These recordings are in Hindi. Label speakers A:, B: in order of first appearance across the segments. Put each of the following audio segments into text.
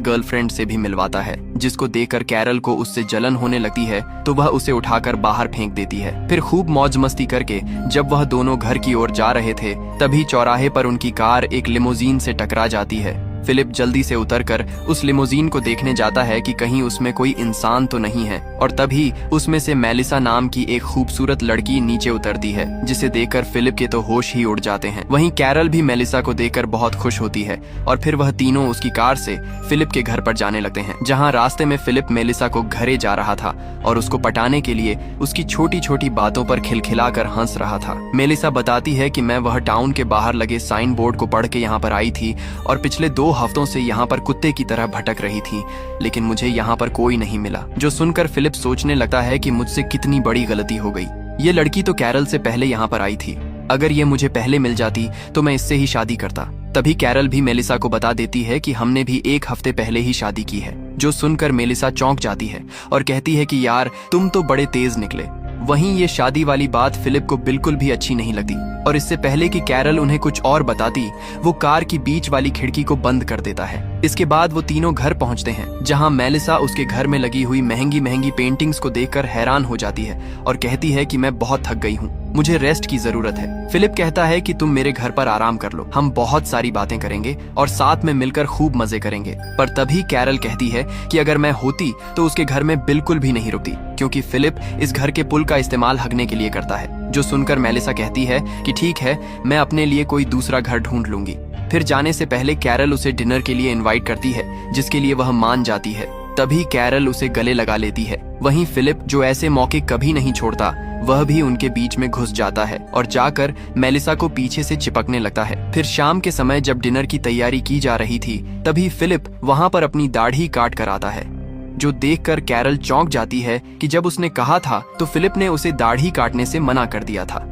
A: गर्लफ्रेंड से भी मिलवाता है, जिसको देखकर कैरल को उससे जलन होने लगती है तो वह उसे उठाकर बाहर फेंक देती है। फिर खूब मौज मस्ती करके जब वह दोनों घर की ओर जा रहे थे तभी चौराहे पर उनकी कार एक लिमोजीन से टकरा जाती है। फिलिप जल्दी से उतरकर उस लिमोजीन को देखने जाता है कि कहीं उसमें कोई इंसान तो नहीं है, और तभी उसमें से मेलिसा नाम की एक खूबसूरत लड़की नीचे उतरती है, जिसे देखकर फिलिप के तो होश ही उड़ जाते हैं। वहीं कैरल भी मेलिसा को देखकर बहुत खुश होती है और फिर वह तीनों उसकी कार से फिलिप के घर पर जाने लगते हैं, जहाँ रास्ते में फिलिप मेलिसा को घरे जा रहा था और उसको पटाने के लिए उसकी छोटी छोटी बातों पर खिलखिलाकर हंस रहा था। मेलिसा बताती है कि मैं वह टाउन के बाहर लगे साइन बोर्ड को पढ़ के यहाँ पर आई थी और पिछले 2 हफ्तों से यहाँ पर कुत्ते की तरह भटक रही थी, लेकिन मुझे यहाँ पर कोई नहीं मिला। जो सुनकर फिलिप सोचने लगता है कि मुझसे कितनी बड़ी गलती हो गई। ये लड़की तो कैरल से पहले यहाँ पर आई थी, अगर ये मुझे पहले मिल जाती तो मैं इससे ही शादी करता। तभी कैरल भी मेलिसा को बता देती है कि हमने भी 1 हफ्ते पहले ही शादी की है। जो सुनकर मेलिसा चौंक जाती है और कहती है कि यार तुम तो बड़े तेज निकले। वहीं ये शादी वाली बात फिलिप को बिल्कुल भी अच्छी नहीं लगती और इससे पहले कि कैरल उन्हें कुछ और बताती, वो कार की बीच वाली खिड़की को बंद कर देता है। इसके बाद वो तीनों घर पहुंचते हैं, जहां मेलिसा उसके घर में लगी हुई महंगी महंगी पेंटिंग्स को देखकर हैरान हो जाती है और कहती है कि मैं बहुत थक गई हूँ, मुझे रेस्ट की जरूरत है। फिलिप कहता है कि तुम मेरे घर पर आराम कर लो, हम बहुत सारी बातें करेंगे और साथ में मिलकर खूब मजे करेंगे। पर तभी कैरल कहती है कि अगर मैं होती तो उसके घर में बिल्कुल भी नहीं रुकती, क्योंकि फिलिप इस घर के पुल का इस्तेमाल हगने के लिए करता है। जो सुनकर मेलिसा कहती है कि ठीक है, मैं अपने लिए कोई दूसरा घर ढूंढ लूंगी। फिर जाने से पहले कैरल उसे डिनर के लिए इनवाइट करती है, जिसके लिए वह मान जाती है। तभी कैरल उसे गले लगा लेती है। वहीं फिलिप, जो ऐसे मौके कभी नहीं छोड़ता, वह भी उनके बीच में घुस जाता है और जाकर मेलिसा को पीछे से चिपकने लगता है। फिर शाम के समय जब डिनर की तैयारी की जा रही थी तभी फिलिप वहां पर अपनी दाढ़ी काट कर आता है, जो देखकर कैरल चौंक जाती है कि जब उसने कहा था तो फिलिप ने उसे दाढ़ी काटने से मना कर दिया था।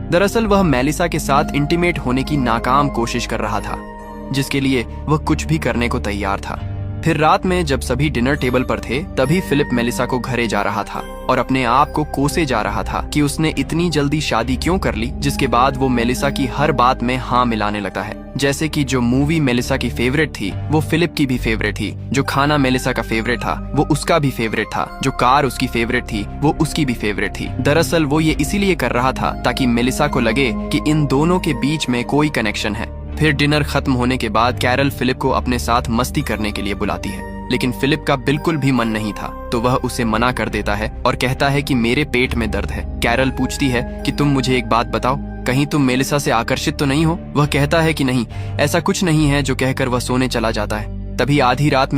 A: दरअसल वह मेलिसा के साथ इंटीमेट होने की नाकाम कोशिश कर रहा था, जिसके लिए वह कुछ भी करने को तैयार था। फिर रात में जब सभी डिनर टेबल पर थे तभी फिलिप मेलिसा को घरे जा रहा था और अपने आप को कोसे जा रहा था कि उसने इतनी जल्दी शादी क्यों कर ली, जिसके बाद वो मेलिसा की हर बात में हाँ मिलाने लगता है। जैसे कि जो मूवी मेलिसा की फेवरेट थी वो फिलिप की भी फेवरेट थी, जो खाना मेलिसा का फेवरेट था वो उसका भी फेवरेट था, जो कार उसकी फेवरेट थी वो उसकी भी फेवरेट थी। दरअसल वो ये इसीलिए कर रहा था ताकि मेलिसा को लगे कि इन दोनों के बीच में कोई कनेक्शन है। फिर डिनर खत्म होने के बाद कैरल फिलिप को अपने साथ मस्ती करने के लिए बुलाती है, लेकिन फिलिप का बिल्कुल भी मन नहीं था, तो वह उसे मना कर देता है और कहता है कि मेरे पेट में दर्द है। कैरल पूछती है कि तुम मुझे एक बात बताओ, कहीं तुम मेलिसा से आकर्षित तो नहीं हो? वह कहता है कि नहीं, ऐसा कुछ नहीं है, जो कहकर वह सोने चला जाता है। तभी आधी रात में